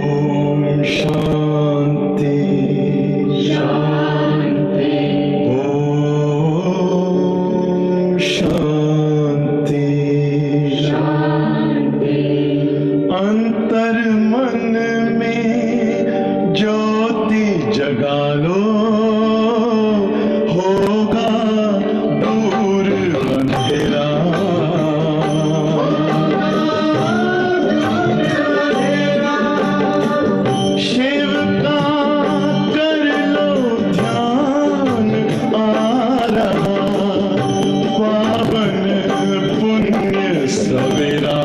ओम शांति शांति। ओम शांति शांति। अंतर मन में ज्योति जगा लो, होगा दूर अंधेरा। शिव का कर लो ध्यान, आ रहा पावन पुण्य सवेरा।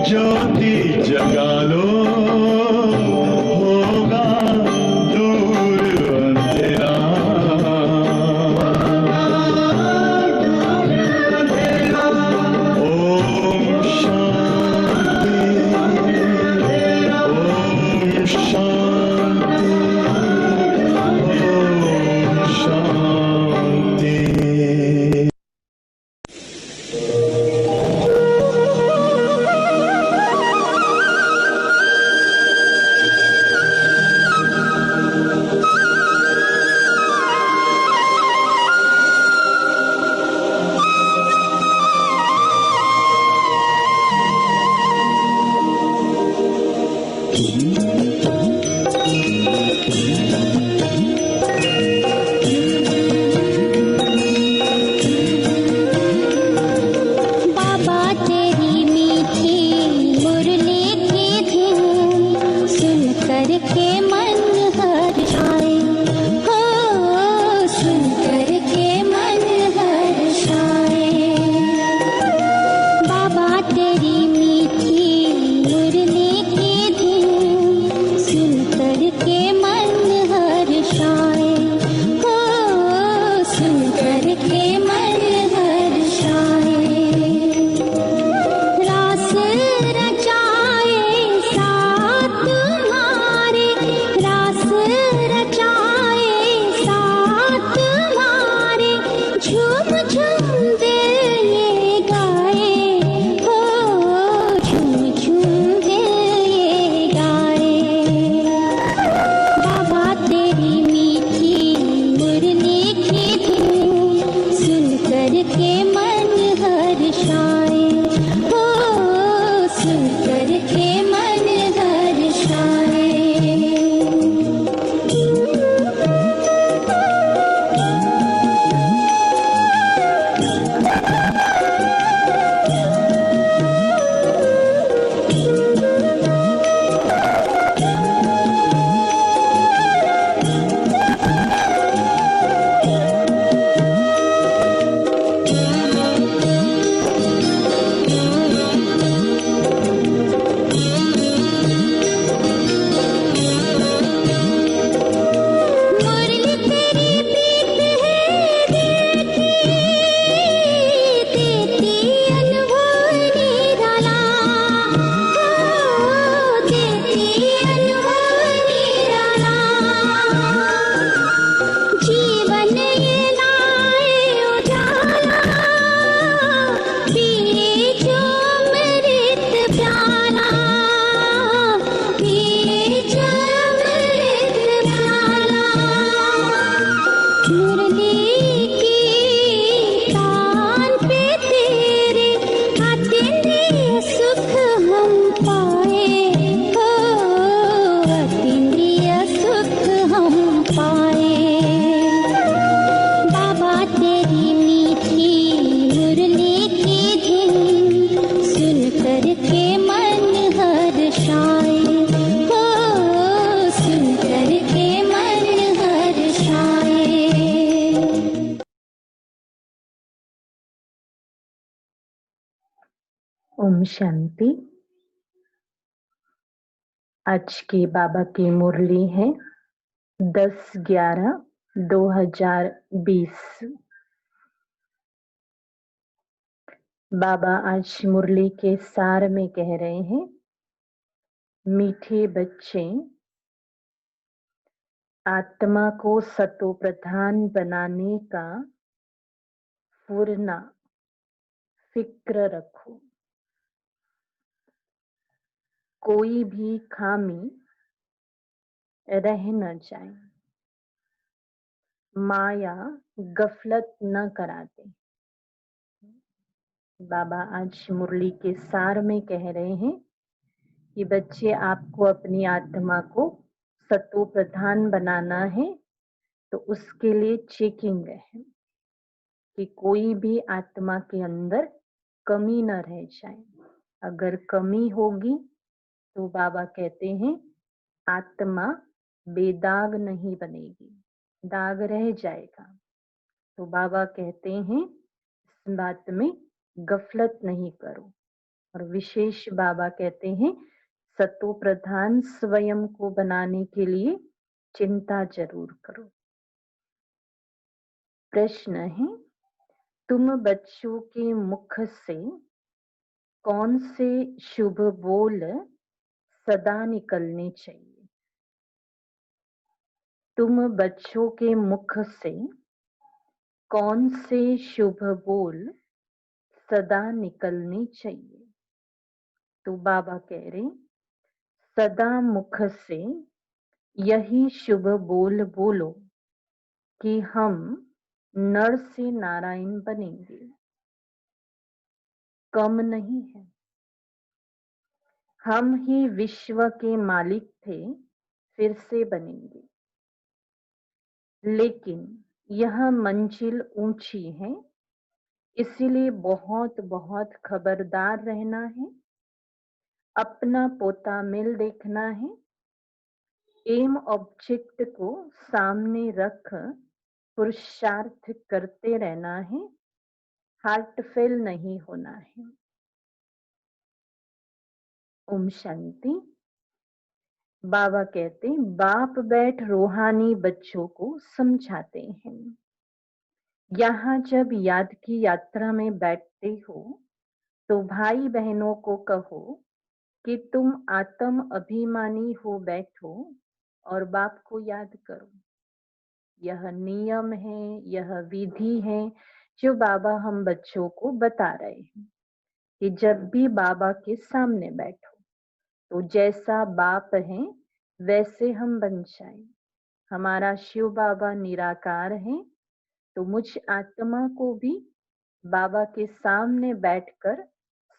ज्योति जगा लो, होगा दूर अंधेरा। ओम शांति ओम शांति ओम शांति। बाबा तेरी मीठी मुरली की धुन सुन करके मन हर्षाए, हो सुन करके मन हर्षाए। बाबा तेरी मीठी मुरली की धुन सुन करके मन हर्षाए, हो सुन करके मन हर्षाए। रास रचाए साथ तुम्हारे ओम शांति। आज की बाबा की मुरली है 10/11/2020। बाबा आज मुरली के सार में कह रहे हैं, मीठे बच्चे, आत्मा को सतो प्रधान बनाने का पूर्ण फिक्र रखो। कोई भी खामी रह न जाए, माया गफलत न करा दे। बाबा आज मुरली के सार में कह रहे हैं कि बच्चे, आपको अपनी आत्मा को सतो प्रधान बनाना है, तो उसके लिए चेकिंग है कि कोई भी आत्मा के अंदर कमी न रह जाए। अगर कमी होगी तो बाबा कहते हैं आत्मा बेदाग नहीं बनेगी, दाग रह जाएगा। तो बाबा कहते हैं इस बात में गफलत नहीं करो। और विशेष बाबा कहते हैं सतो प्रधान स्वयं को बनाने के लिए चिंता जरूर करो। प्रश्न है, तुम बच्चों के मुख से कौन से शुभ बोल सदा निकलने चाहिए? तुम बच्चों के मुख से कौन से शुभ बोल सदा निकलने चाहिए? तो बाबा कह रहे सदा मुख से यही शुभ बोल बोलो कि हम नर से नारायण बनेंगे, कम नहीं है। हम ही विश्व के मालिक थे, फिर से बनेंगे। लेकिन यह मंजिल ऊंची है, इसीलिए बहुत बहुत खबरदार रहना है। अपना पोता मिल देखना है। एम ऑब्जेक्ट को सामने रख पुरुषार्थ करते रहना है। हार्ट फेल नहीं होना है। ओम शांति। बाबा कहते बाप बैठ रूहानी बच्चों को समझाते हैं। यहाँ जब याद की यात्रा में बैठते हो तो भाई बहनों को कहो कि तुम आत्म अभिमानी हो बैठो और बाप को याद करो। यह नियम है, यह विधि है जो बाबा हम बच्चों को बता रहे हैं कि जब भी बाबा के सामने बैठो तो जैसा बाप है वैसे हम बन जाए। हमारा शिव बाबा निराकार है, तो मुझ आत्मा को भी बाबा के सामने बैठकर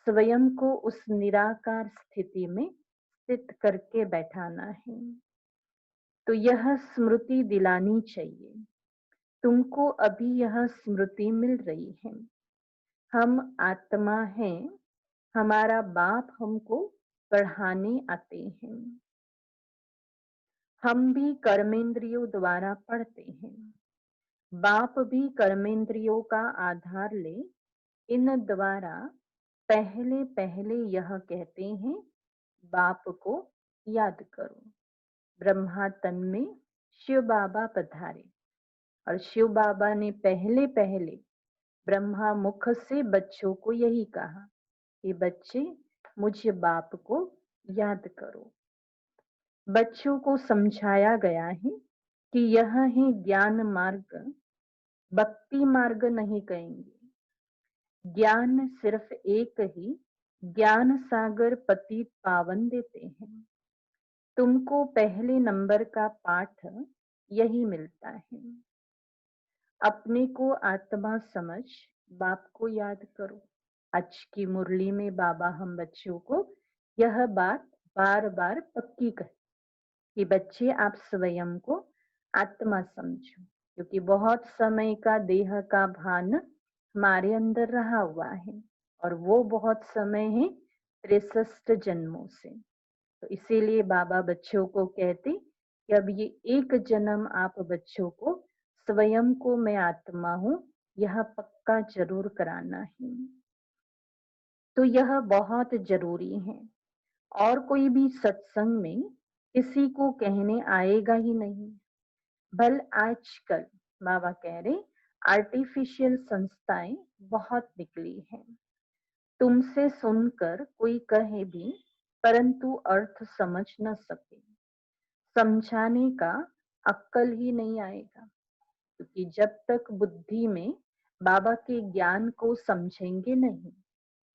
स्वयं को उस निराकार स्थिति में स्थित करके बैठाना है। तो यह स्मृति दिलानी चाहिए। तुमको अभी यह स्मृति मिल रही है। हम आत्मा हैं, हमारा बाप हमको पढ़ाने आते हैं। हम भी कर्मेंद्रियों द्वारा पढ़ते हैं। बाप भी कर्मेंद्रियों का आधार ले इन द्वारा पहले पहले यह कहते हैं बाप को याद करो। ब्रह्मा तन में शिव बाबा पधारे और शिव बाबा ने पहले पहले ब्रह्मा मुख से बच्चों को यही कहा कि बच्चे मुझे बाप को याद करो। बच्चों को समझाया गया है कि यह है ज्ञान मार्ग, भक्ति मार्ग नहीं कहेंगे। ज्ञान सिर्फ एक ही ज्ञान सागर पतित पावन देते हैं। तुमको पहले नंबर का पाठ यही मिलता है। अपने को आत्मा समझ बाप को याद करो। आज की मुरली में बाबा हम बच्चों को यह बात बार बार पक्की कर कि बच्चे आप स्वयं को आत्मा समझो, क्योंकि बहुत समय का देह का भान हमारे अंदर रहा हुआ है और वो बहुत समय है 63 जन्मों से। तो इसीलिए बाबा बच्चों को कहते कि अब ये एक जन्म आप बच्चों को स्वयं को मैं आत्मा हूं यह पक्का जरूर कराना है। तो यह बहुत जरूरी है। और कोई भी सत्संग में किसी को कहने आएगा ही नहीं। भल आजकल बाबा कह रहे आर्टिफिशियल संस्थाएं बहुत निकली हैं। तुमसे सुनकर कोई कहे भी परंतु अर्थ समझ न सके, समझाने का अक्कल ही नहीं आएगा। क्योंकि जब तक बुद्धि में बाबा के ज्ञान को समझेंगे नहीं।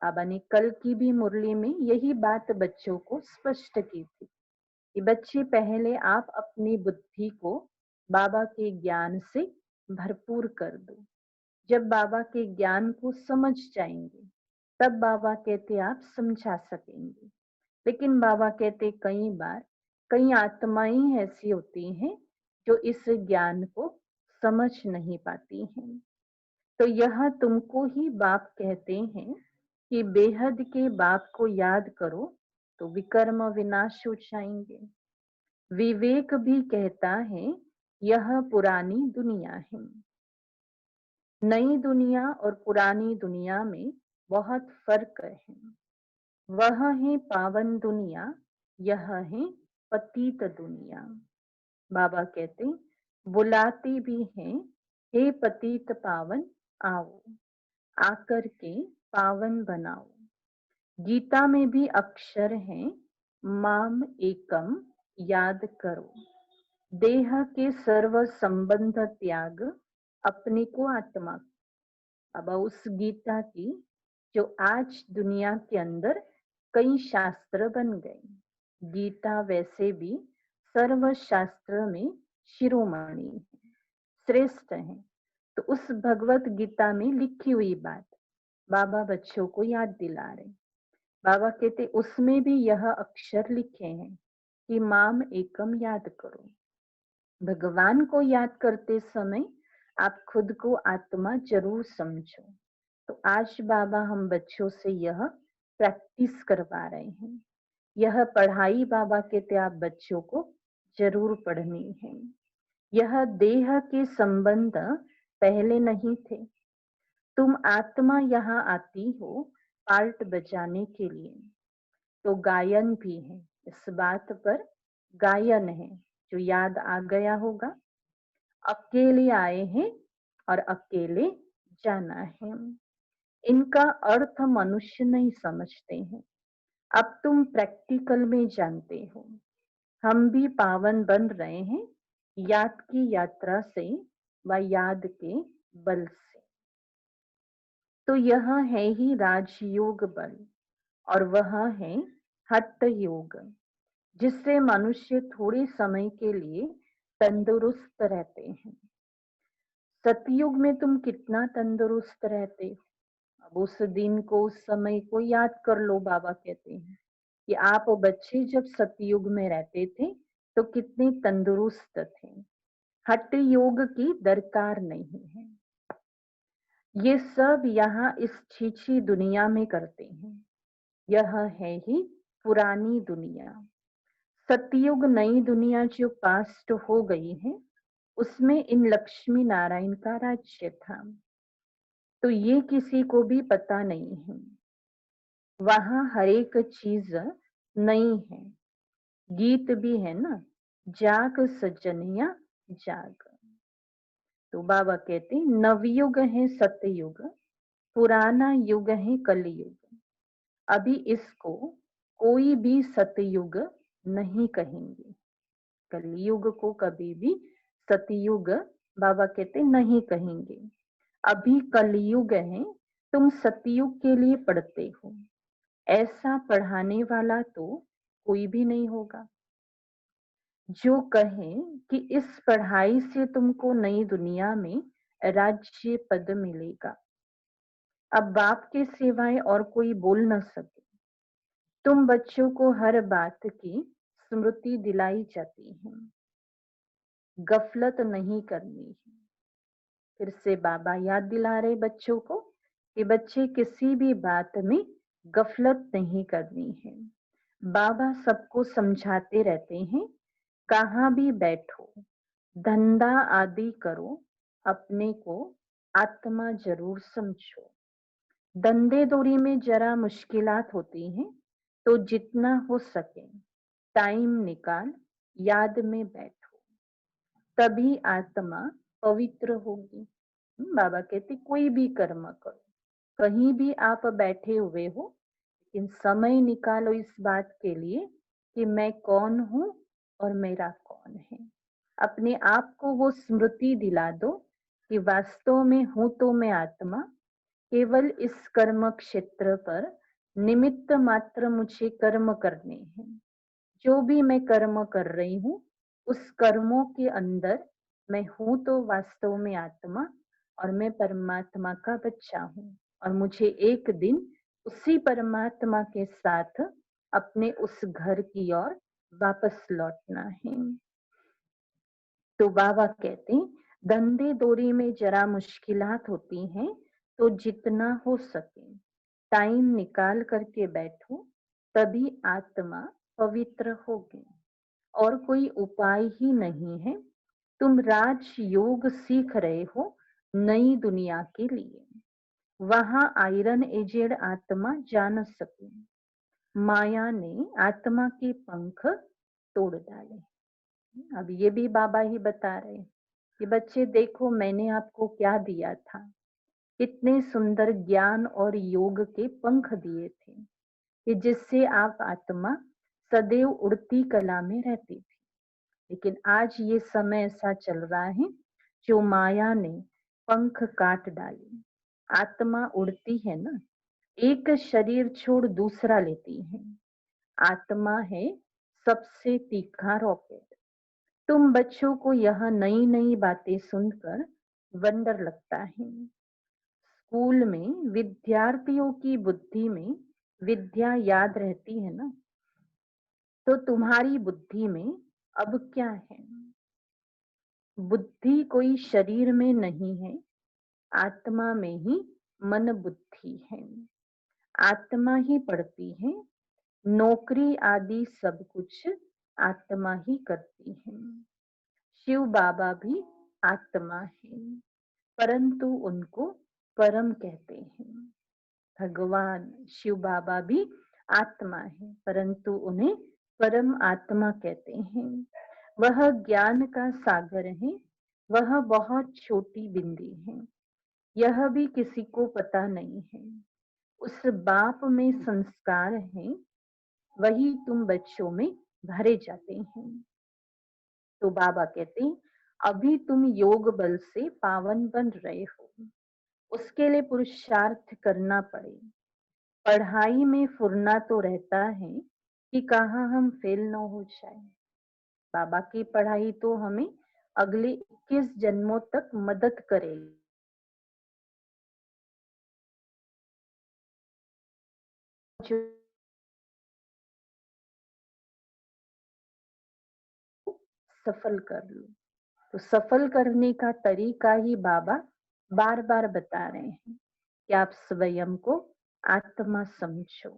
बाबा ने कल की भी मुरली में यही बात बच्चों को स्पष्ट की थी कि बच्चे पहले आप अपनी बुद्धि को बाबा के ज्ञान से भरपूर कर दो। जब बाबा के ज्ञान को समझ जाएंगे तब बाबा कहते आप समझा सकेंगे। लेकिन बाबा कहते कई बार कई आत्माएं ऐसी होती हैं जो इस ज्ञान को समझ नहीं पाती हैं। तो यह तुमको ही बाप कहते हैं कि बेहद के बाप को याद करो तो विकर्म विनाश हो जाएंगे। विवेक भी कहता है यह पुरानी दुनिया है। नई दुनिया और पुरानी दुनिया में बहुत फर्क है। वह है पावन दुनिया, यह है पतित दुनिया। बाबा कहते बुलाते भी हैं, हे पतित पावन आओ, आकर के पावन बनाओ। गीता में भी अक्षर है माम एकम याद करो। देह के सर्व संबंध त्याग, अपने को आत्मा। अब उस गीता की जो आज दुनिया के अंदर कई शास्त्र बन गए। गीता वैसे भी सर्व शास्त्र में शिरोमणि है, श्रेष्ठ है। तो उस भगवत गीता में लिखी हुई बात बाबा बच्चों को याद दिला रहे। बाबा कहते उसमें भी यह अक्षर लिखे हैं कि माम एकम याद करो। भगवान को याद करते समय आप खुद को आत्मा जरूर समझो। तो आज बाबा हम बच्चों से यह प्रैक्टिस करवा रहे हैं। यह पढ़ाई बाबा कहते आप बच्चों को जरूर पढ़नी है। यह देह के संबंध पहले नहीं थे। तुम आत्मा यहाँ आती हो पार्ट बजाने के लिए। तो गायन भी है, इस बात पर गायन है जो याद आ गया होगा। अकेले आए हैं और अकेले जाना है। इनका अर्थ मनुष्य नहीं समझते हैं। अब तुम प्रैक्टिकल में जानते हो। हम भी पावन बन रहे हैं याद की यात्रा से व याद के बल से। तो यह है ही राजयोग बल और वह है हठ योग, जिससे मनुष्य थोड़े समय के लिए तंदुरुस्त रहते हैं। सतयुग में तुम कितना तंदुरुस्त रहते हो। अब उस दिन को उस समय को याद कर लो। बाबा कहते हैं कि आप बच्चे जब सतयुग में रहते थे तो कितने तंदुरुस्त थे। हठ योग की दरकार नहीं है। ये सब यहाँ इस छीछी दुनिया में करते हैं। यह है ही पुरानी दुनिया। सतयुग नई दुनिया जो पास्ट हो गई है उसमें इन लक्ष्मी नारायण का राज्य था। तो ये किसी को भी पता नहीं है। वहां हर एक चीज नई है। गीत भी है ना, जाग सजनिया जाग। तो बाबा कहते नवयुग है सतयुग, पुराना युग है कलयुग। अभी इसको कोई भी सतयुग नहीं कहेंगे। कलयुग को कभी भी सतयुग बाबा कहते नहीं कहेंगे। अभी कलयुग है, तुम सतयुग के लिए पढ़ते हो। ऐसा पढ़ाने वाला तो कोई भी नहीं होगा जो कहे कि इस पढ़ाई से तुमको नई दुनिया में राज्य पद मिलेगा। अब बाप के सिवाय और कोई बोल न सके। तुम बच्चों को हर बात की स्मृति दिलाई जाती है। गफलत नहीं करनी है। फिर से बाबा याद दिला रहे बच्चों को कि बच्चे किसी भी बात में गफलत नहीं करनी है। बाबा सबको समझाते रहते हैं, कहाँ भी बैठो, धंधा आदि करो, अपने को आत्मा जरूर समझो। धंधे दोरी में जरा मुश्किलात होती हैं, तो जितना हो सके टाइम निकाल याद में बैठो, तभी आत्मा पवित्र होगी। बाबा कहते कोई भी कर्म करो, कहीं भी आप बैठे हुए हो, लेकिन समय निकालो इस बात के लिए कि मैं कौन हूँ और मेरा कौन है। अपने आप को वो स्मृति दिला दो कि वास्तव में हूँ तो मैं आत्मा, केवल इस कर्म क्षेत्र पर निमित्त मात्र मुझे कर्म करने हैं। जो भी मैं कर्म कर रही हूँ, उस कर्मों के अंदर मैं हूँ तो वास्तव में आत्मा, और मैं परमात्मा का बच्चा हूँ, और मुझे एक दिन उसी परमात्मा के साथ अपने उस घर की ओर वापस लौटना है। तो बाबा कहते हैं धंधे दोरी में जरा मुश्किलात होती हैं, तो जितना हो सके टाइम निकाल करके बैठो, तभी आत्मा पवित्र होगी। और कोई उपाय ही नहीं है। तुम राज योग सीख रहे हो नई दुनिया के लिए, वहां आयरन एजेड आत्मा जा न सके। माया ने आत्मा के पंख तोड़ डाले। अब ये भी बाबा ही बता रहे हैं कि बच्चे देखो मैंने आपको क्या दिया था, कितने सुंदर ज्ञान और योग के पंख दिए थे कि जिससे आप आत्मा सदैव उड़ती कला में रहती थी। लेकिन आज ये समय ऐसा चल रहा है जो माया ने पंख काट डाले। आत्मा उड़ती है ना, एक शरीर छोड़ दूसरा लेती है। आत्मा है सबसे तीखा रॉकेट। तुम बच्चों को यह नई नई बातें सुनकर वंडर लगता है। स्कूल में विद्यार्थियों की बुद्धि में विद्या याद रहती है ना, तो तुम्हारी बुद्धि में अब क्या है? बुद्धि कोई शरीर में नहीं है, आत्मा में ही मन बुद्धि है। आत्मा ही पढ़ती है, नौकरी आदि सब कुछ आत्मा ही करती है। शिव बाबा भी आत्मा है, परंतु उनको परम कहते हैं। भगवान शिव बाबा भी आत्मा है, परंतु उन्हें परम आत्मा कहते हैं। वह ज्ञान का सागर है, वह बहुत छोटी बिंदी है, यह भी किसी को पता नहीं है। उस बाप में संस्कार है, वही तुम बच्चों में भरे जाते हैं। तो बाबा कहते हैं अभी तुम योग बल से पावन बन रहे हो, उसके लिए पुरुषार्थ करना पड़े। पढ़ाई में फुरना तो रहता है कि कहाँ हम फेल न हो जाए। बाबा की पढ़ाई तो हमें अगले 21 जन्मों तक मदद करेगी। जो सफल कर लो, तो सफल करने का तरीका ही बाबा बार बार बता रहे हैं कि आप स्वयं को आत्मा समझो।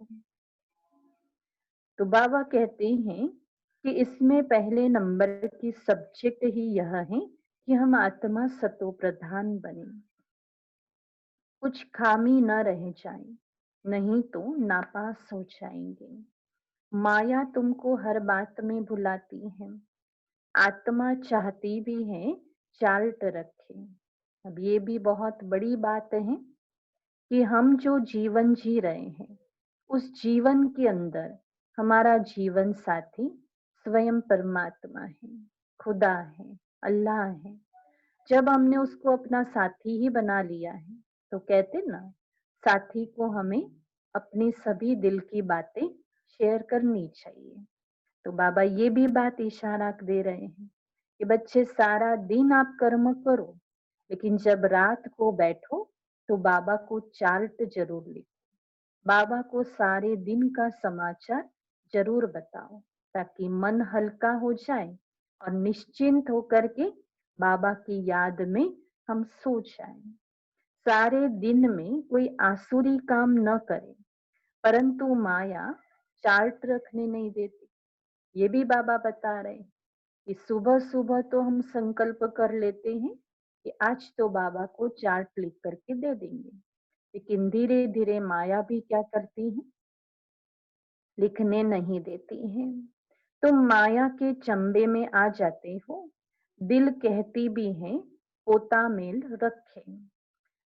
तो बाबा कहते हैं कि इसमें पहले नंबर की सब्जेक्ट ही यह है कि हम आत्मा सतो प्रधान बने, कुछ खामी न रह जाए, नहीं तो नापास हो जाएंगे। माया तुमको हर बात में भुलाती है, आत्मा चाहती भी है चार्ट रखे। अब ये भी बहुत बड़ी बात है कि हम जो जीवन जी रहे हैं, उस जीवन के अंदर हमारा जीवन साथी स्वयं परमात्मा है, खुदा है, अल्लाह है। जब हमने उसको अपना साथी ही बना लिया है, तो कहते ना साथी को हमें अपनी सभी दिल की बातें शेयर करनी चाहिए। तो बाबा ये भी बात इशारा दे रहे हैं कि बच्चे सारा दिन आप कर्म करो, लेकिन जब रात को बैठो तो बाबा को चार्ट जरूर लिखो, बाबा को सारे दिन का समाचार जरूर बताओ, ताकि मन हल्का हो जाए और निश्चिंत होकर के बाबा की याद में हम सो जाएं। सारे दिन में कोई आसुरी काम न करें, परंतु माया चार्ट रखने नहीं देती। ये भी बाबा बता रहे हैं कि सुबह सुबह तो हम संकल्प कर लेते हैं कि आज तो बाबा को चार्ट लिख करके दे देंगे, लेकिन धीरे धीरे माया भी क्या करती है, लिखने नहीं देती है। तुम माया के चंबे में आ जाते हो। दिल कहती भी है पोता मेल रखे।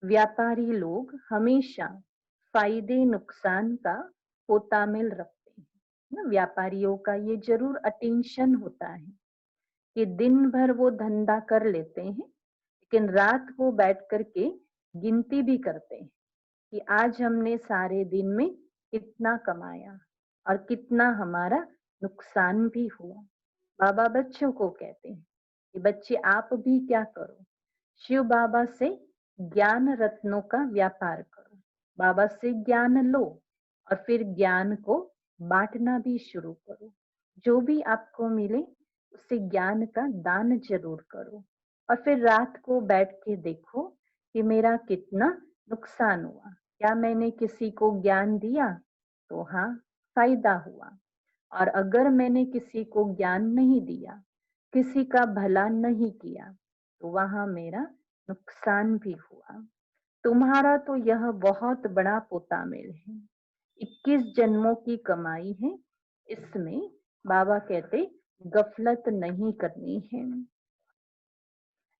व्यापारी लोग हमेशा फायदे नुकसान का पोता मेल रखते हैं ना। व्यापारियों का ये जरूर अटेंशन होता है कि दिन भर वो धंधा कर लेते हैं, लेकिन रात को बैठ करके गिनती भी करते हैं कि आज हमने सारे दिन में कितना कमाया और कितना हमारा नुकसान भी हुआ। बाबा बच्चों को कहते हैं कि बच्चे आप भी क्या करो, शिव बाबा से ज्ञान रत्नों का व्यापार करो। बाबा से ज्ञान लो और फिर ज्ञान को बांटना भी शुरू करो। जो भी आपको मिले उसे ज्ञान का दान जरूर करो और फिर रात को बैठ के देखो कि मेरा कितना नुकसान हुआ। क्या मैंने किसी को ज्ञान दिया? तो हाँ, फायदा हुआ। और अगर मैंने किसी को ज्ञान नहीं दिया, किसी का भला नहीं किया, तो वहां मेरा नुकसान भी हुआ। तुम्हारा तो यह बहुत बड़ा पोतामेल है, 21 जन्मों की कमाई है। इसमें बाबा कहते गफलत नहीं करनी है।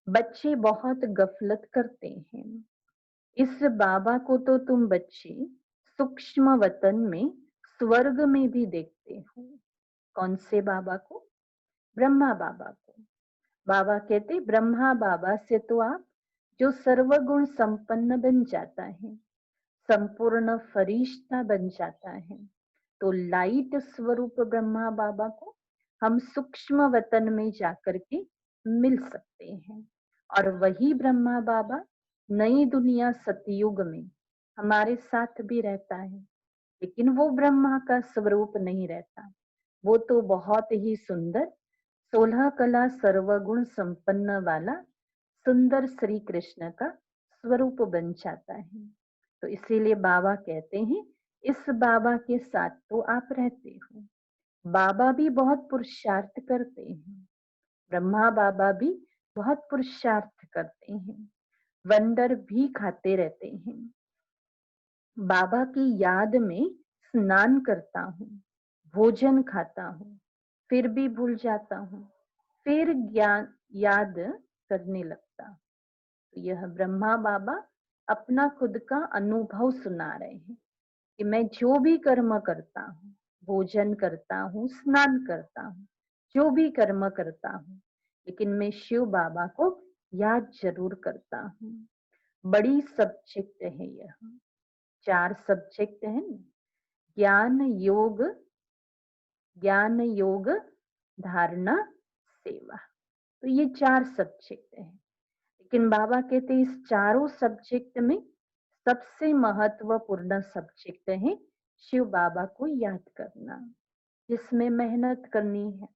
बच्चे बहुत गफलत करते हैं। इस बाबा को तो तुम बच्चे सूक्ष्म वतन में स्वर्ग में भी देखते हो। कौन से बाबा को? ब्रह्मा बाबा को। बाबा कहते ब्रह्मा बाबा से तो आप जो सर्वगुण संपन्न बन जाता है, संपूर्ण फरिश्ता बन जाता है, तो लाइट स्वरूप ब्रह्मा बाबा को हम सूक्ष्म वतन में जाकर के मिल सकते हैं। और वही ब्रह्मा बाबा नई दुनिया सतयुग में हमारे साथ भी रहता है, लेकिन वो ब्रह्मा का स्वरूप नहीं रहता। वो तो बहुत ही सुंदर 16 कला सर्वगुण संपन्न वाला सुंदर श्री कृष्ण का स्वरूप बन जाता है। तो इसीलिए बाबा कहते हैं इस बाबा के साथ तो आप रहते हो। बाबा भी बहुत पुरुषार्थ करते हैं, ब्रह्मा बाबा भी बहुत पुरुषार्थ करते हैं, वंडर भी खाते रहते हैं। बाबा की याद में स्नान करता हूँ, भोजन खाता हूँ, फिर भी भूल जाता हूँ, फिर ज्ञान याद करने लगता हूँ। तो यह ब्रह्मा बाबा अपना खुद का अनुभव सुना रहे हैं कि मैं जो भी कर्म करता हूँ, भोजन करता हूँ, स्नान करता हूँ, जो भी कर्म करता हूँ, लेकिन मैं शिव बाबा को याद जरूर करता हूँ। बड़ी सब्जेक्ट है यह, 4 सब्जेक्ट है। ज्ञान योग धारणा सेवा, तो ये 4 सब्जेक्ट है। लेकिन बाबा कहते इस चारों सब्जेक्ट में सबसे महत्वपूर्ण सब्जेक्ट है शिव बाबा को याद करना, जिसमें मेहनत करनी है।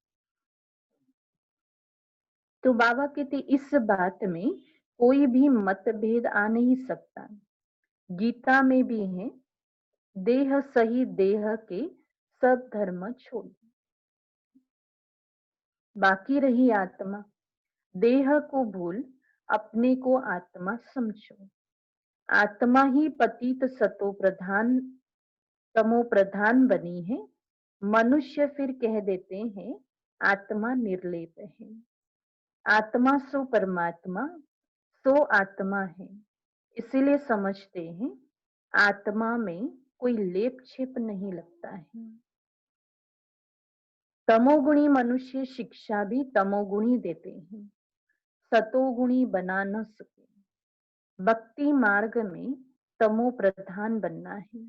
तो बाबा कहते इस बात में कोई भी मतभेद आ नहीं सकता। गीता में भी है, देह सही देह के सब धर्म छोड़, बाकी रही आत्मा। देह को भूल अपने को आत्मा समझो। आत्मा ही पतित सतो प्रधान तमो प्रधान बनी है। मनुष्य फिर कह देते हैं आत्मा निर्लेप है। आत्मा सो परमात्मा, सो आत्मा है। इसीलिए समझते हैं आत्मा में कोई लेप छेप नहीं लगता है। तमोगुणी मनुष्य शिक्षा भी तमोगुणी देते हैं, सतोगुणी बना न सके। भक्ति मार्ग में तमो प्रधान बनना है।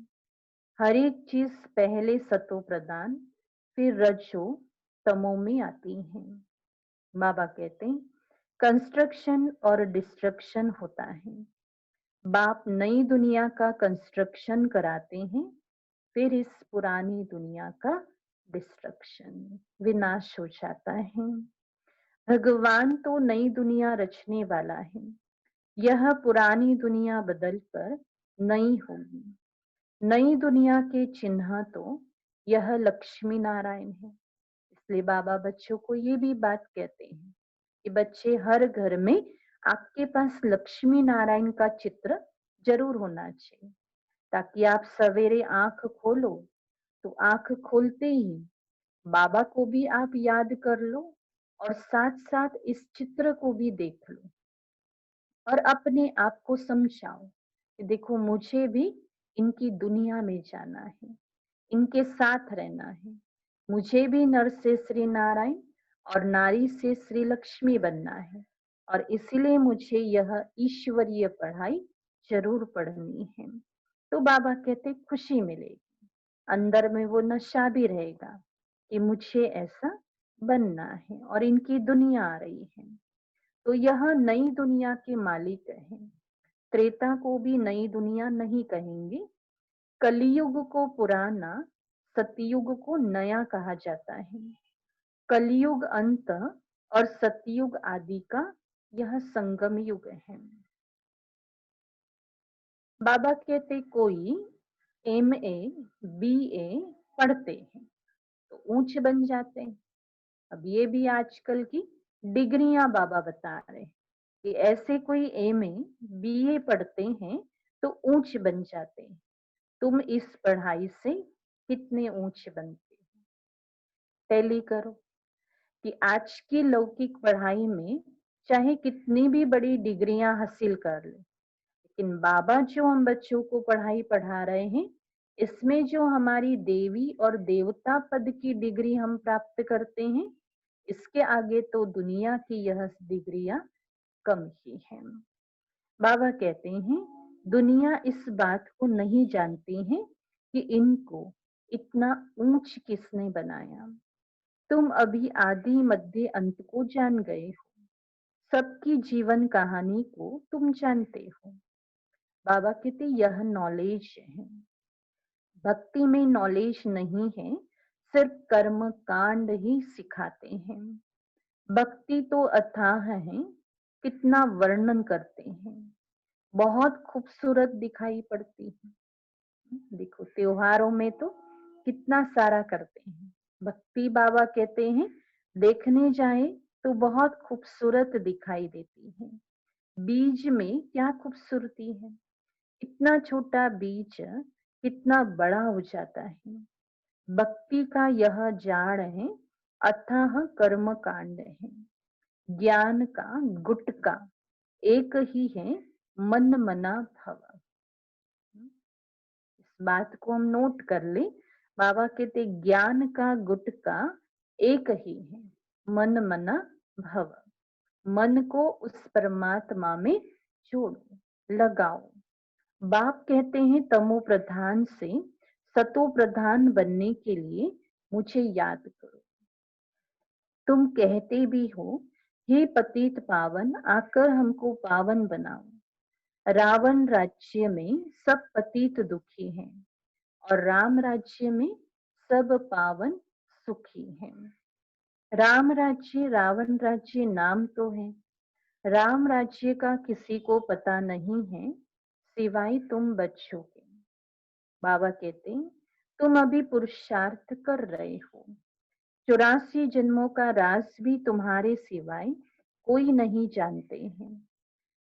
हर एक चीज पहले सतो प्रधान, फिर रजो तमो में आती है। बाबा कहते हैं कंस्ट्रक्शन और डिस्ट्रक्शन होता है। बाप नई दुनिया का कंस्ट्रक्शन कराते हैं, फिर इस पुरानी दुनिया का डिस्ट्रक्शन, विनाश हो जाता है। भगवान तो नई दुनिया रचने वाला है। यह पुरानी दुनिया बदलकर नई होगी। नई दुनिया के चिन्ह तो यह लक्ष्मी नारायण है। इसलिए बाबा बच्चों को ये भी बात कहते हैं कि बच्चे हर घर में आपके पास लक्ष्मी नारायण का चित्र जरूर होना चाहिए, ताकि आप सवेरे आंख खोलो तो आंख खोलते ही बाबा को भी आप याद कर लो और साथ साथ इस चित्र को भी देख लो और अपने आप को समझाओ कि देखो मुझे भी इनकी दुनिया में जाना है, इनके साथ रहना है। मुझे भी नर से श्री नारायण और नारी से श्री लक्ष्मी बनना है और इसलिए मुझे यह ईश्वरीय पढ़ाई जरूर पढ़नी है। तो बाबा कहते खुशी मिलेगी, अंदर में वो नशा भी रहेगा कि मुझे ऐसा बनना है और इनकी दुनिया आ रही है। तो यह नई दुनिया के मालिक हैं। त्रेता को भी नई दुनिया नहीं कहेंगे, कलयुग को पुराना, सतयुग को नया कहा जाता है। कलयुग अंत और सतयुग आदि का यह संगम युग है। बाबा कहते कोई MA BA पढ़ते हैं तो ऊंच बन जाते हैं। अब ये भी आजकल की डिग्रियां बाबा बता रहे हैं कि ऐसे कोई MA BA पढ़ते हैं तो ऊंच बन जाते हैं। तुम इस पढ़ाई से कितने ऊंच बनते हो, टैली करो कि आज की लौकिक पढ़ाई में चाहे कितनी भी बड़ी डिग्रियां हासिल कर ले, लेकिन बाबा जो हम बच्चों को पढ़ाई पढ़ा रहे हैं इसमें जो हमारी देवी और देवता पद की डिग्री हम प्राप्त करते हैं, इसके आगे तो दुनिया की यह डिग्रियां कम ही हैं। बाबा कहते हैं दुनिया इस बात को नहीं जानती है कि इनको इतना ऊंच किसने बनाया। तुम अभी आदि मध्य अंत को जान गए हो, सबकी जीवन कहानी को तुम जानते हो। बाबा कहते यह नॉलेज है, भक्ति में नॉलेज नहीं है, सिर्फ कर्म कांड ही सिखाते हैं। भक्ति तो अथाह है, कितना वर्णन करते हैं, बहुत खूबसूरत दिखाई पड़ती है। देखो त्योहारों में तो कितना सारा करते हैं, भक्ति बाबा कहते हैं देखने जाए तो बहुत खूबसूरत दिखाई देती है। बीज में क्या खूबसूरती है, इतना छोटा बीज कितना बड़ा हो जाता है। भक्ति का यह जाड़ है, अथाह कर्म कांड है। ज्ञान का गुटका एक ही है, मन मना भव। इस बात को हम नोट कर ले, बाबा कहते ज्ञान का गुटका एक ही है, मन मना भव। मन को उस परमात्मा में जोड़ो, लगाओ। बाप कहते हैं तमो प्रधान से सतो प्रधान बनने के लिए मुझे याद करो। तुम कहते भी हो हे पतित पावन आकर हमको पावन बनाओ। रावण राज्य में सब पतित दुखी हैं और राम राज्य में सब पावन सुखी हैं। राम राज्य रावण राज्य नाम तो है, राम राज्य का किसी को पता नहीं है सिवाय तुम बच्चों के। बाबा कहते तुम अभी पुरुषार्थ कर रहे हो, 84 जन्मों का राज भी तुम्हारे सिवाय कोई नहीं जानते हैं।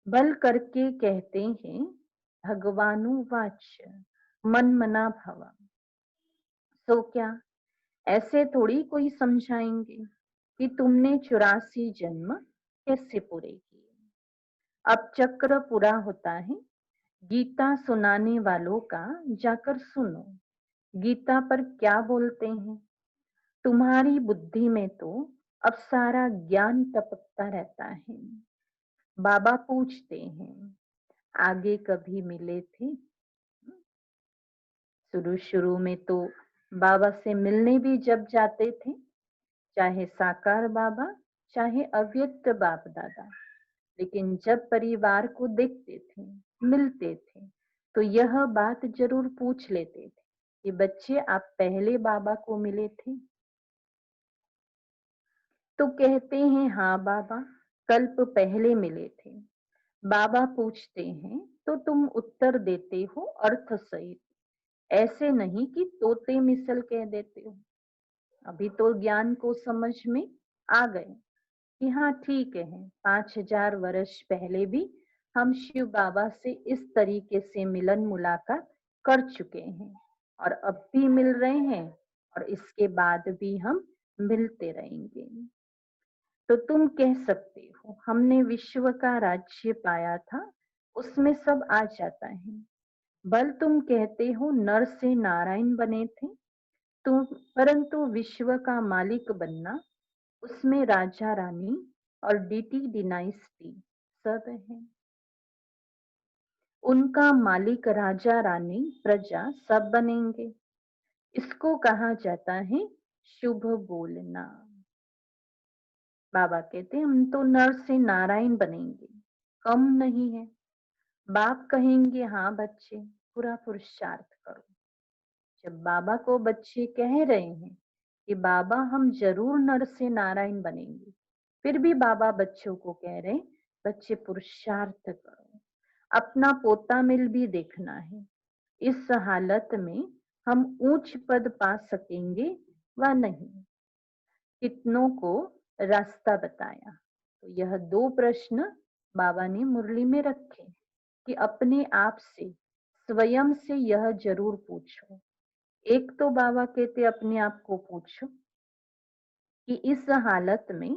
बल करके कहते हैं भगवानु वाच मन मना भवा। तो क्या ऐसे थोड़ी कोई समझाएंगे कि तुमने 84 जन्म कैसे पूरे किए। अब चक्र पूरा होता है, गीता सुनाने वालों का जाकर सुनो, गीता पर क्या बोलते हैं। तुम्हारी बुद्धि में तो अब सारा ज्ञान टपकता रहता है। बाबा पूछते हैं आगे कभी मिले थे। शुरू शुरू में तो बाबा से मिलने भी जब जाते थे, चाहे साकार बाबा चाहे अव्यक्त बाप दादा, लेकिन जब परिवार को देखते थे मिलते थे तो यह बात जरूर पूछ लेते थे कि बच्चे आप पहले बाबा को मिले थे। तो कहते हैं हाँ बाबा कल्प पहले मिले थे। बाबा पूछते हैं तो तुम उत्तर देते हो अर्थ सहित, ऐसे नहीं कि तोते मिसल कह देते हो। अभी तो ज्ञान को समझ में आ गए कि हाँ ठीक है, 5000 वर्ष पहले भी हम शिव बाबा से इस तरीके से मिलन मुलाकात कर चुके हैं और अब भी मिल रहे हैं और इसके बाद भी हम मिलते रहेंगे। तो तुम कह सकते हो हमने विश्व का राज्य पाया था, उसमें सब आ जाता है। बल तुम कहते हो नर से नारायण बने थे, तुम परंतु विश्व का मालिक बनना, उसमें राजा रानी और डीटी डिनाइस्टी सब है। उनका मालिक राजा रानी प्रजा सब बनेंगे। इसको कहा जाता है शुभ बोलना। बाबा कहते हम तो नर से नारायण बनेंगे, कम नहीं है। बाप कहेंगे हाँ बच्चे पूरा पुरुषार्थ करो। जब बाबा को बच्चे कह रहे हैं कि बाबा हम जरूर नर से नारायण बनेंगे, फिर भी बाबा बच्चों को कह रहे हैं बच्चे पुरुषार्थ करो, अपना पोता मिल भी देखना है। इस हालत में हम ऊंच पद पा सकेंगे व नहीं। कितनों को रास्ता बताया। तो यह दो प्रश्न बाबा ने मुरली में रखे कि अपने आप से स्वयं से यह जरूर पूछो। एक तो बाबा कहते अपने आप को पूछो कि इस हालत में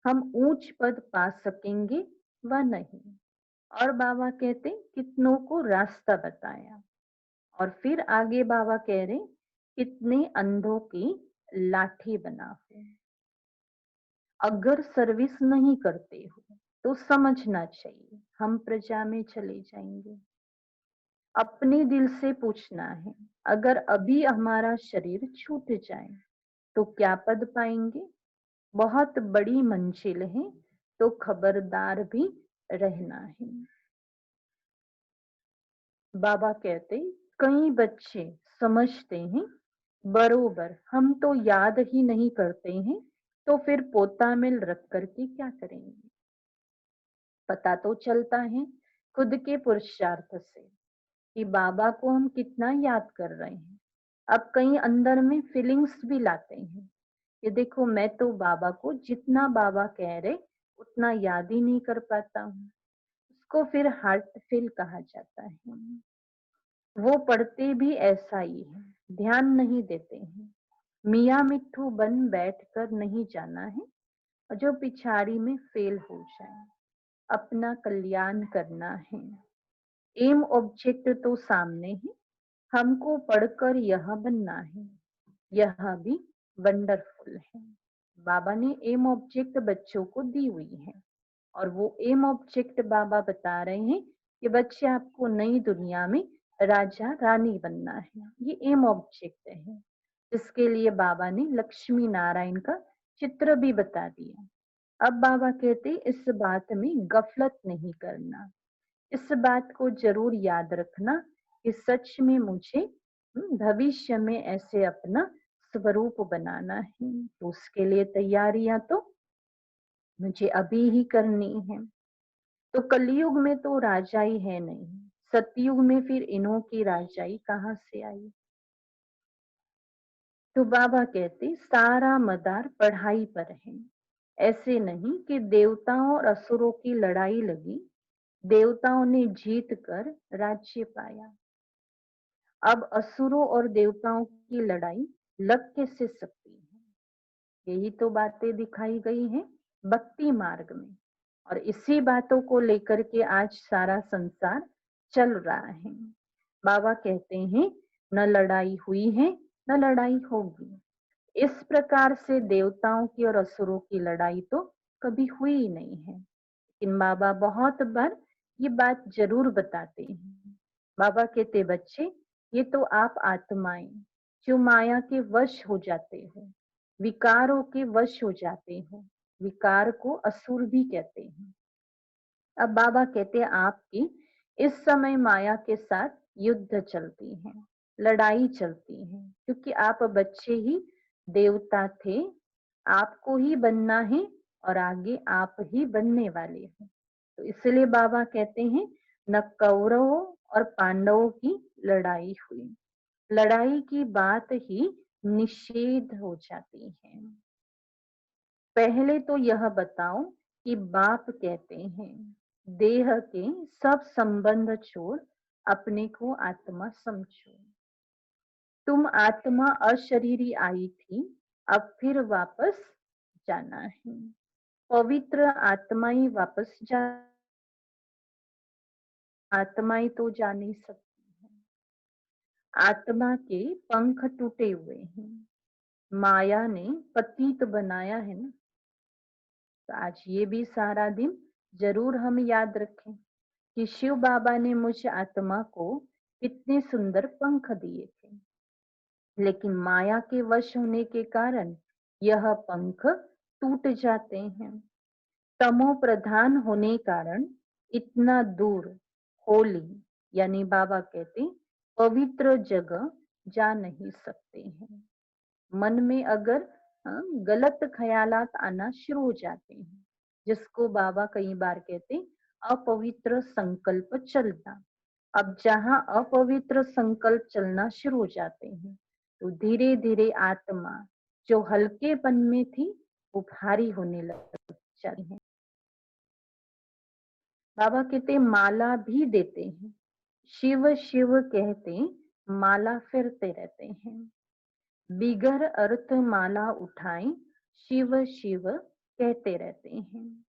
हम ऊंच पद पा सकेंगे व नहीं। और बाबा कहते कितनों को रास्ता बताया। और फिर आगे बाबा कह रहे कितने अंधों की लाठी बनाओ। अगर सर्विस नहीं करते हो तो समझना चाहिए हम प्रजा में चले जाएंगे। अपने दिल से पूछना है अगर अभी हमारा शरीर छूट जाए तो क्या पद पाएंगे। बहुत बड़ी मंजिल है तो खबरदार भी रहना है। बाबा कहते कई बच्चे समझते हैं बरोबर हम तो याद ही नहीं करते हैं तो फिर पोता मिल रख करके क्या करेंगे। पता तो चलता है खुद के पुरुषार्थ से कि बाबा को हम कितना याद कर रहे हैं। अब कहीं अंदर में फीलिंग्स भी लाते हैं कि देखो मैं तो बाबा को जितना बाबा कह रहे उतना याद ही नहीं कर पाता हूँ। उसको फिर हार्ट फेल कहा जाता है। वो पढ़ते भी ऐसा ही है, ध्यान नहीं देते हैं। मियाँ मिट्ठू बन बैठ कर नहीं जाना है और जो पिछाड़ी में फेल हो जाए। अपना कल्याण करना है। एम ऑब्जेक्ट तो सामने है, हमको पढ़कर यह बनना है। यह भी वंडरफुल है। बाबा ने एम ऑब्जेक्ट बच्चों को दी हुई है और वो एम ऑब्जेक्ट बाबा बता रहे हैं कि बच्चे आपको नई दुनिया में राजा रानी बनना है। ये एम ऑब्जेक्ट है। इसके लिए बाबा ने लक्ष्मी नारायण का चित्र भी बता दिया। अब बाबा कहते इस बात में गफलत नहीं करना। इस बात को जरूर याद रखना कि सच में मुझे भविष्य में ऐसे अपना स्वरूप बनाना है। तो उसके लिए तैयारियां तो मुझे अभी ही करनी है। तो कलयुग में तो राजाई है नहीं, सतयुग में फिर इन्हों की राजाई कहाँ से आई। तो बाबा कहते सारा मदार पढ़ाई पर है। ऐसे नहीं कि देवताओं और असुरों की लड़ाई लगी, देवताओं ने जीत कर राज्य पाया। अब असुरों और देवताओं की लड़ाई लग कैसे सकती है। यही तो बातें दिखाई गई हैं भक्ति मार्ग में और इसी बातों को लेकर के आज सारा संसार चल रहा है। बाबा कहते हैं न लड़ाई हुई है न लड़ाई होगी। इस प्रकार से देवताओं की और असुरों की लड़ाई तो कभी हुई ही नहीं है। लेकिन बाबा बहुत बार ये बात जरूर बताते हैं। बाबा कहते बच्चे ये तो आप आत्माएं जो माया के वश हो जाते हो, विकारों के वश हो जाते हो। विकार को असुर भी कहते हैं। अब बाबा कहते हैं आपकी इस समय माया के साथ युद्ध चलती है, लड़ाई चलती है, क्योंकि आप बच्चे ही देवता थे, आपको ही बनना है और आगे आप ही बनने वाले हो। तो इसलिए बाबा कहते हैं न कौरवों और पांडवों की लड़ाई हुई। लड़ाई की बात ही निषेध हो जाती है। पहले तो यह बताओ कि बाप कहते हैं देह के सब संबंध छोड़ अपने को आत्मा समझो। तुम आत्मा अशरीरी आई थी, अब फिर वापस जाना है। पवित्र आत्मा ही वापस जा, आत्मा ही तो जा नहीं सकती है। आत्मा के पंख टूटे हुए हैं, माया ने पतित बनाया है ना। तो आज ये भी सारा दिन जरूर हम याद रखें कि शिव बाबा ने मुझ आत्मा को कितने सुंदर पंख दिए थे, लेकिन माया के वश होने के कारण यह पंख टूट जाते हैं। तमो प्रधान होने कारण इतना दूर होली यानी बाबा कहते पवित्र जगह जा नहीं सकते हैं। मन में अगर गलत ख्यालात आना शुरू हो जाते हैं, जिसको बाबा कई बार कहते अपवित्र संकल्प चलना। अब जहां अपवित्र संकल्प चलना शुरू हो जाते हैं, तो धीरे धीरे आत्मा जो हल्केपन में थी वो भारी होने लग जाती है। बाबा कहते माला भी देते हैं, शिव शिव कहते माला फिरते रहते हैं। बिगर अर्थ माला उठाए शिव शिव कहते रहते हैं।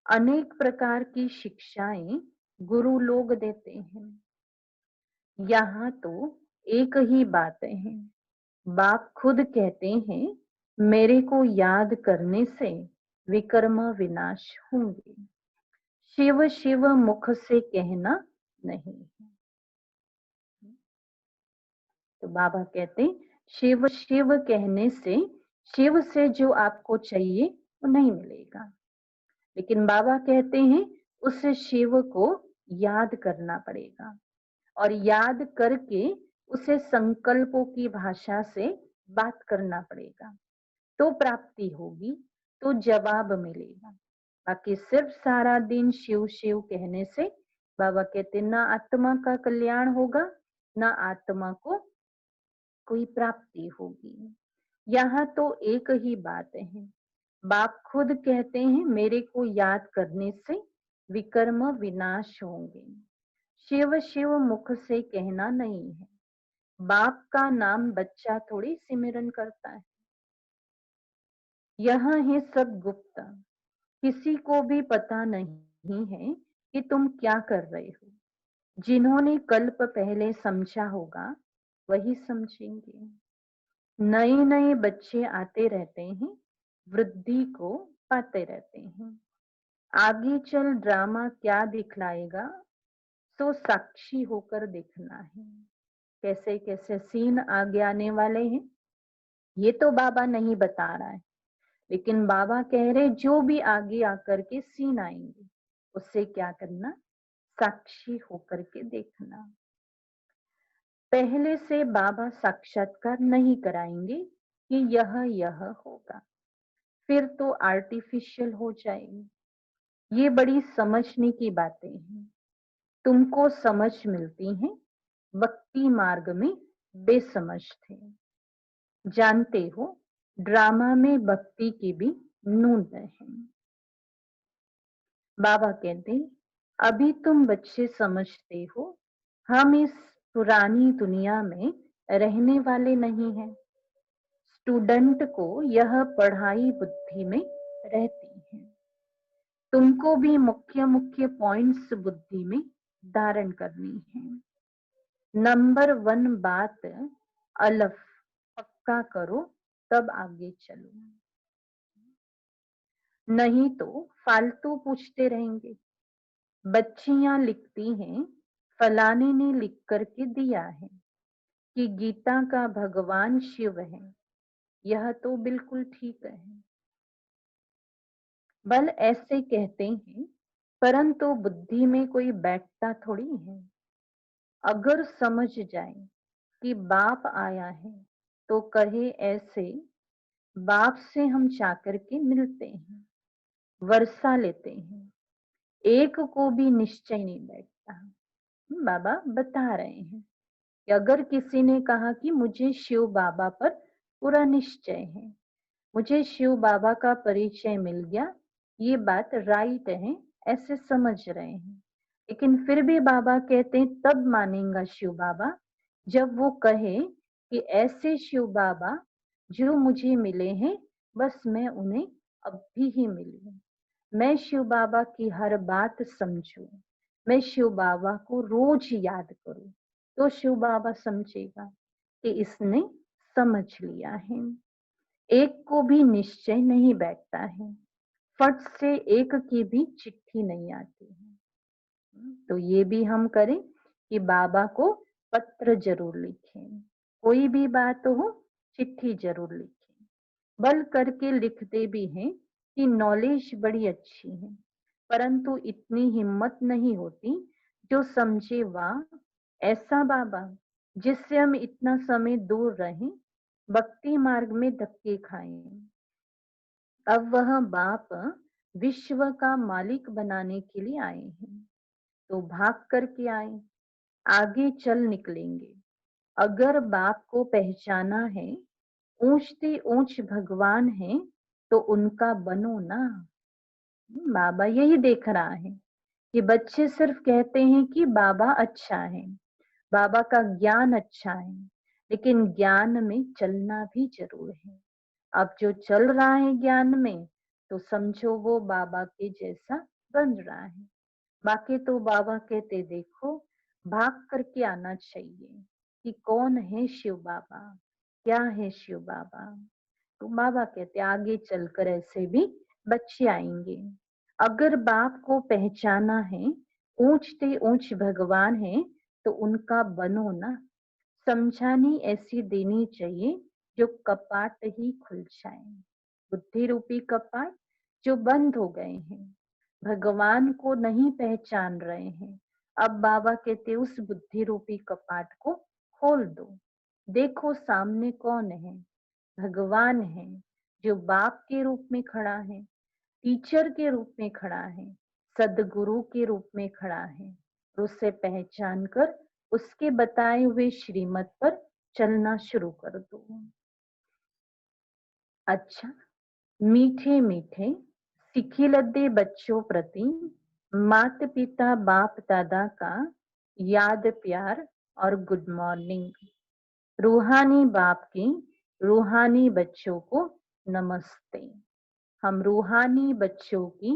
अनेक प्रकार की शिक्षाएं गुरु लोग देते हैं। यहाँ तो एक ही बात है, बाप खुद कहते हैं मेरे को याद करने से विकर्म विनाश होंगे। शिव शिव मुख से कहना नहीं है। तो बाबा कहते शिव शिव कहने से शिव से जो आपको चाहिए वो नहीं मिलेगा, लेकिन बाबा कहते हैं उस शिव को याद करना पड़ेगा, और याद करके उसे संकल्पों की भाषा से बात करना पड़ेगा, तो प्राप्ति होगी, तो जवाब मिलेगा। बाकी सिर्फ सारा दिन शिव शिव कहने से बाबा कहते ना आत्मा का कल्याण होगा, ना आत्मा को कोई प्राप्ति होगी। यहाँ तो एक ही बात है, बाप खुद कहते हैं मेरे को याद करने से विकर्म विनाश होंगे। शिव शिव मुख से कहना नहीं है। बाप का नाम बच्चा थोड़ी सिमरन करता है। यहाँ है सब गुप्त, किसी को भी पता नहीं है कि तुम क्या कर रहे हो। जिन्होंने कल्प पहले समझा होगा वही समझेंगे। नए नए बच्चे आते रहते हैं, वृद्धि को पाते रहते हैं। आगे चल ड्रामा क्या दिखलाएगा तो साक्षी होकर देखना है। कैसे कैसे सीन आगे आने वाले हैं ये तो बाबा नहीं बता रहा है, लेकिन बाबा कह रहे जो भी आगे आकर के सीन आएंगे उससे क्या करना, साक्षी होकर के देखना। पहले से बाबा साक्षात्कार नहीं कराएंगे कि यह होगा, फिर तो आर्टिफिशियल हो जाएगी। ये बड़ी समझने की बातें हैं। तुमको समझ मिलती हैं, भक्ति मार्ग में बेसमझ थे। जानते हो ड्रामा में भक्ति की भी नून है। बाबा कहते अभी तुम बच्चे समझते हो हम इस पुरानी दुनिया में रहने वाले नहीं हैं। स्टूडेंट को यह पढ़ाई बुद्धि में रहती है। तुमको भी मुख्य मुख्य पॉइंट्स बुद्धि में धारण करनी है। नंबर 1 बात अलफ पक्का करो तब आगे चलो, नहीं तो फालतू पूछते रहेंगे। बच्चियां लिखती हैं फलाने ने लिख करके दिया है कि गीता का भगवान शिव है। यह तो बिल्कुल ठीक है, बल ऐसे कहते हैं, परंतु बुद्धि में कोई बैठता थोड़ी है। अगर समझ जाए कि बाप आया है तो कहे ऐसे, बाप से हम जाकर के मिलते हैं, वर्षा लेते हैं, एक को भी निश्चय नहीं बैठता। बाबा बता रहे हैं कि अगर किसी ने कहा कि मुझे शिव बाबा पर पूरा निश्चय है, मुझे शिव बाबा का परिचय मिल गया, ये बात राइट है, ऐसे समझ रहे हैं। लेकिन फिर भी बाबा कहते हैं तब मानेगा शिव बाबा जब वो कहे कि ऐसे शिव बाबा जो मुझे मिले हैं, बस मैं उन्हें अभी ही मिली हूँ। मैं शिव बाबा की हर बात समझूं, मैं शिव बाबा को रोज याद करूं, तो शिव बाबा समझेगा कि इसने समझ लिया है। एक को भी निश्चय नहीं बैठता है, फट से एक की भी चिट्ठी नहीं आती है। तो ये भी हम करें कि बाबा को पत्र जरूर लिखें, कोई भी बात हो चिट्ठी जरूर लिखें। बल करके लिखते भी हैं कि नॉलेज बड़ी अच्छी है, परंतु इतनी हिम्मत नहीं होती जो समझे वाह ऐसा बाबा जिससे हम इतना समय दूर रहें, भक्ति मार्ग में धक्के खाएं। अब वह बाप विश्व का मालिक बनाने के लिए आए हैं, तो भाग करके आए, आगे चल निकलेंगे। अगर बाप को पहचाना है, ऊंचते ऊंच भगवान है, तो उनका बनो ना। बाबा यही देख रहा है कि बच्चे सिर्फ कहते हैं कि बाबा अच्छा है, बाबा का ज्ञान अच्छा है, लेकिन ज्ञान में चलना भी जरूर है। अब जो चल रहा है ज्ञान में, तो समझो वो बाबा के जैसा बन रहा है। बाकी तो बाबा कहते देखो भाग करके आना चाहिए कि कौन है शिव बाबा, क्या है शिव बाबा। तो बाबा कहते आगे चलकर ऐसे भी बच्चे आएंगे। अगर बाप को पहचाना है, ऊंचते ऊंच भगवान है, तो उनका बनो ना। समझानी ऐसी देनी चाहिए जो कपाट ही खुल जाए, बुद्धि रूपी कपाट जो बंद हो गए हैं, भगवान को नहीं पहचान रहे हैं। अब बाबा कहते उस बुद्धि रूपी कपाट को खोल दो, देखो सामने कौन है, भगवान है जो बाप के रूप में खड़ा है, टीचर के रूप में खड़ा है, सदगुरु के रूप में खड़ा है। और उसे पहचान कर उसके बताए हुए श्रीमत पर चलना शुरू कर दो। अच्छा, मीठे मीठे सिखिलद्दे बच्चों प्रति माता पिता बाप दादा का याद प्यार और गुड मॉर्निंग। रूहानी बाप की रूहानी बच्चों को नमस्ते। हम रूहानी बच्चों की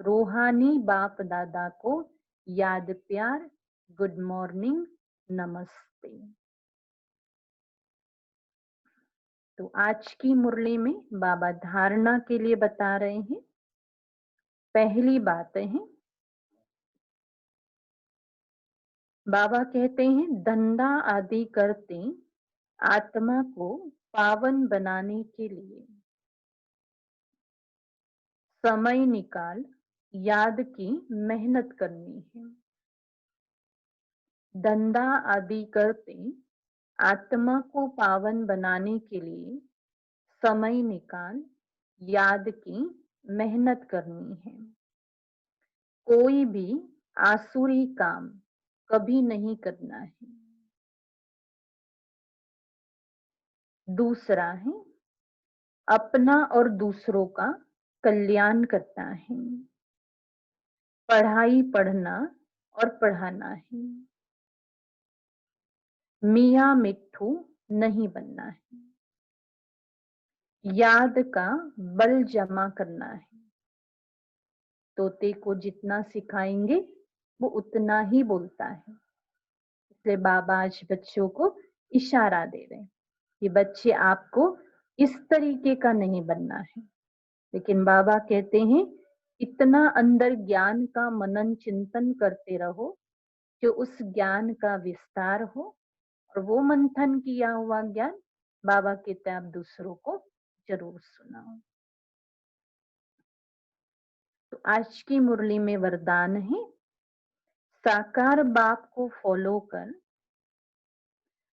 रूहानी बाप दादा को याद प्यार, गुड मॉर्निंग, नमस्ते। तो आज की मुरली में बाबा धारणा के लिए बता रहे हैं। पहली बात है, बाबा कहते हैं धंधा आदि करते आत्मा को पावन बनाने के लिए समय निकाल याद की मेहनत करनी है। धंधा आदि करते आत्मा को पावन बनाने के लिए समय निकाल याद की मेहनत करनी है। कोई भी आसुरी काम कभी नहीं करना है। दूसरा है अपना और दूसरों का कल्याण करना है। पढ़ाई पढ़ना और पढ़ाना है। मियाँ मिट्ठू नहीं बनना है। याद का बल जमा करना है। तोते को जितना सिखाएंगे वो उतना ही बोलता है। इसलिए बाबा आज बच्चों को इशारा दे रहे हैं कि बच्चे आपको इस तरीके का नहीं बनना है। लेकिन बाबा कहते हैं इतना अंदर ज्ञान का मनन चिंतन करते रहो जो उस ज्ञान का विस्तार हो, और वो मंथन किया हुआ ज्ञान बाबा कहते हैं आप दूसरों को जरूर सुनाओ। तो आज की मुरली में वरदान है साकार बाप को फॉलो कर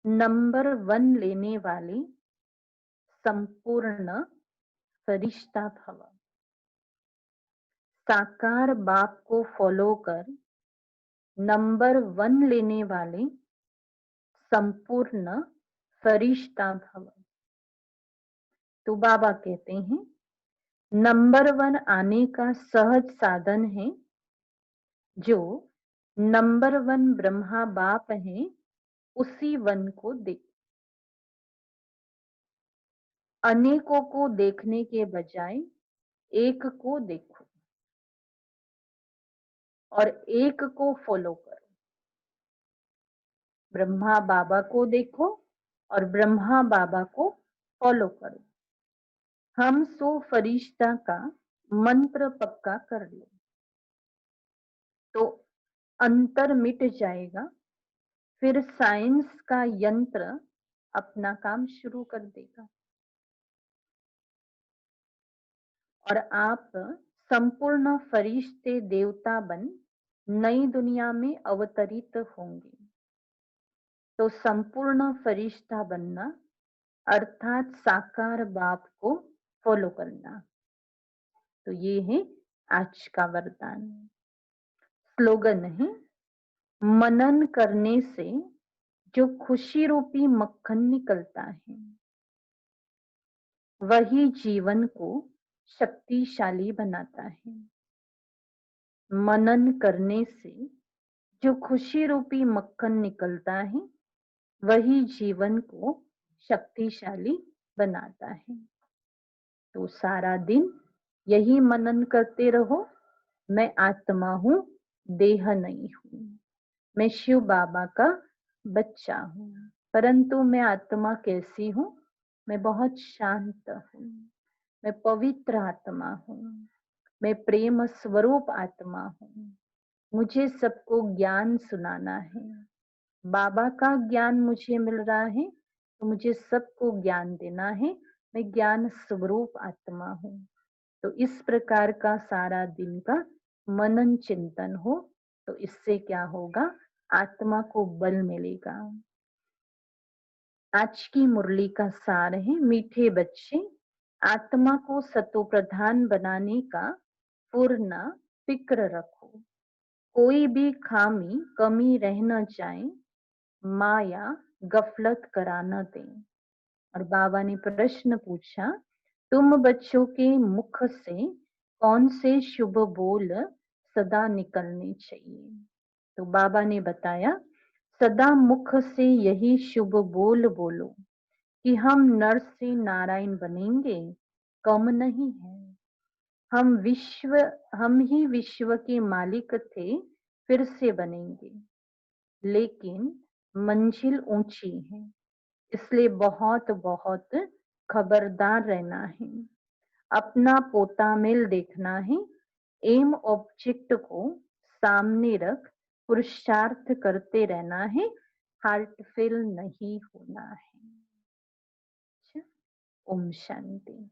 नंबर 1 लेने वाले संपूर्ण फरिश्ता भव। साकार बाप को फॉलो कर नंबर 1 लेने वाले संपूर्ण फरिश्ता भव। तो बाबा कहते हैं नंबर 1 आने का सहज साधन है जो नंबर 1 ब्रह्मा बाप हैं, उसी वन को देख। अनेकों को देखने के बजाय एक को देखो और एक को फॉलो करो। ब्रह्मा बाबा को देखो और ब्रह्मा बाबा को फॉलो करो। हम सो फरिश्ता का मंत्र पक्का कर लो तो अंतर मिट जाएगा। फिर साइंस का यंत्र अपना काम शुरू कर देगा और आप संपूर्ण फरिश्ते देवता बन नई दुनिया में अवतरित होंगे। तो संपूर्ण फरिश्ता बनना अर्थात साकार बाप को फॉलो करना। तो ये है आज का वरदान। स्लोगन है, मनन करने से जो खुशी रूपी मक्खन निकलता है वही जीवन को शक्तिशाली बनाता है। मनन करने से जो खुशी रूपी मक्खन निकलता है वही जीवन को शक्तिशाली बनाता है। तो सारा दिन यही मनन करते रहो, मैं आत्मा हूँ, देह नहीं हूँ। मैं शिव बाबा का बच्चा हूँ, परंतु मैं आत्मा कैसी हूँ? मैं बहुत शांत हूँ, मैं पवित्र आत्मा हूँ, मैं प्रेम स्वरूप आत्मा हूँ। मुझे सबको ज्ञान सुनाना है। बाबा का ज्ञान मुझे मिल रहा है तो मुझे सबको ज्ञान देना है। मैं ज्ञान स्वरूप आत्मा हूँ। तो इस प्रकार का सारा दिन का मनन चिंतन हो तो इससे क्या होगा? आत्मा को बल मिलेगा। आज की मुरली का सार है, मीठे बच्चे आत्मा को सतो प्रधान बनाने का पूर्ण फिक्र रखो। कोई भी खामी कमी रह न जाए, माया गफलत करा न दे। और बाबा ने प्रश्न पूछा, तुम बच्चों के मुख से कौन से शुभ बोल सदा निकलने चाहिए? तो बाबा ने बताया, सदा मुख से यही शुभ बोल बोलो कि हम नर से नारायण बनेंगे, कम नहीं है। हम ही विश्व के मालिक थे, फिर से बनेंगे, लेकिन मंजिल ऊंची है, इसलिए बहुत बहुत खबरदार रहना है। अपना पोता मेल देखना है। एम ऑब्जेक्ट को सामने रख पुरुषार्थ करते रहना है, हार्ट फेल नहीं होना है। अच्छा? ओम शांति।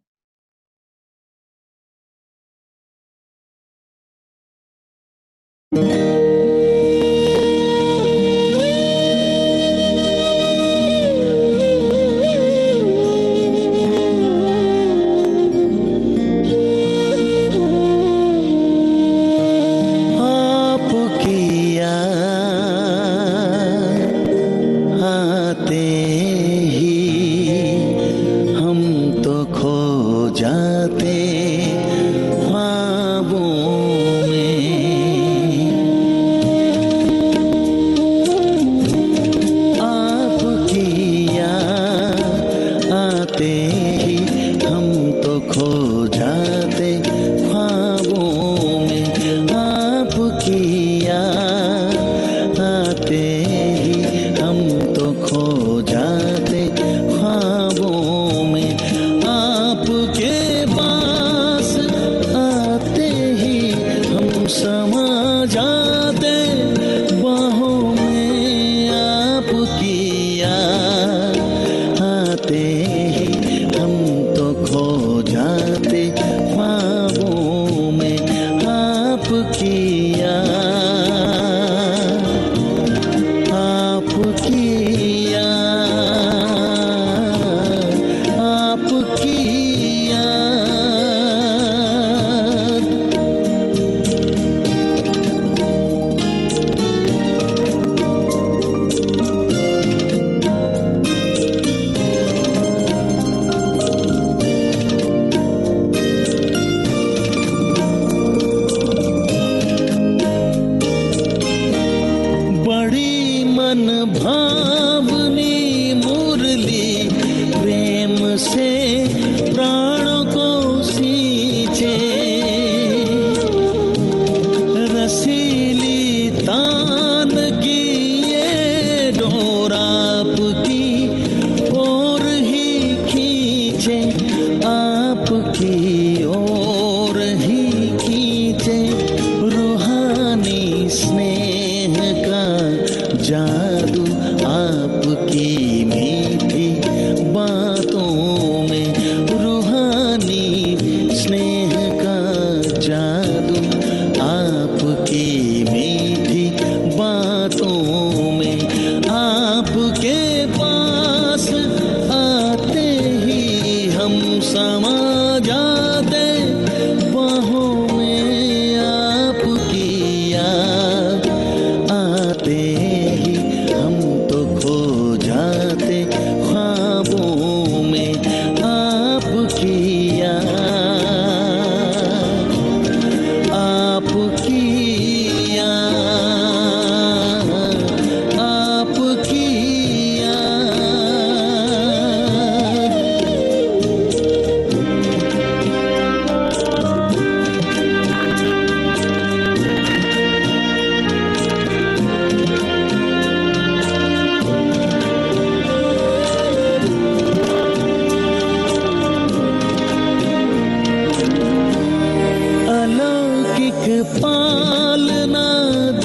पालना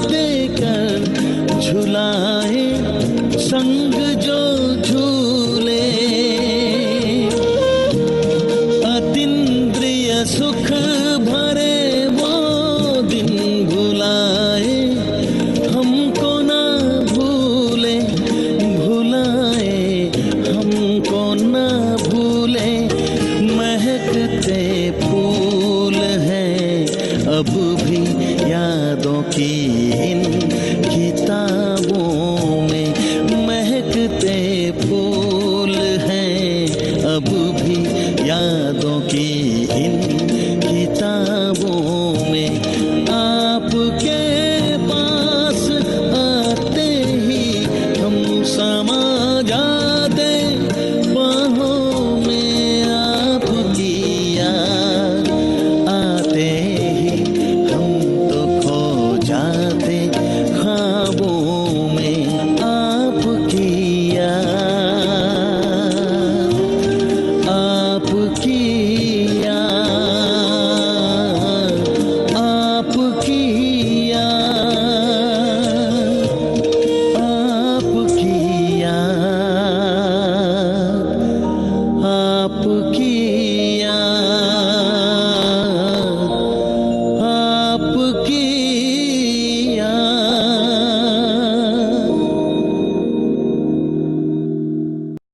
देकर झुलाए, संग जो झूले, अतीन्द्रिय सुख भरे वो दिन भुलाए, हमको ना भूले, भुलाए हमको ना भूले। महकते फूल हैं अब भी यादों की इन किताबों में, महकते फूल हैं अब भी यादों की इन किताबों में। आपके पास आते ही हम समा जाते बाहों में, आपकी याद आते ही हम तो खो जाते ख्वाबों में। आपकी याद, आपकी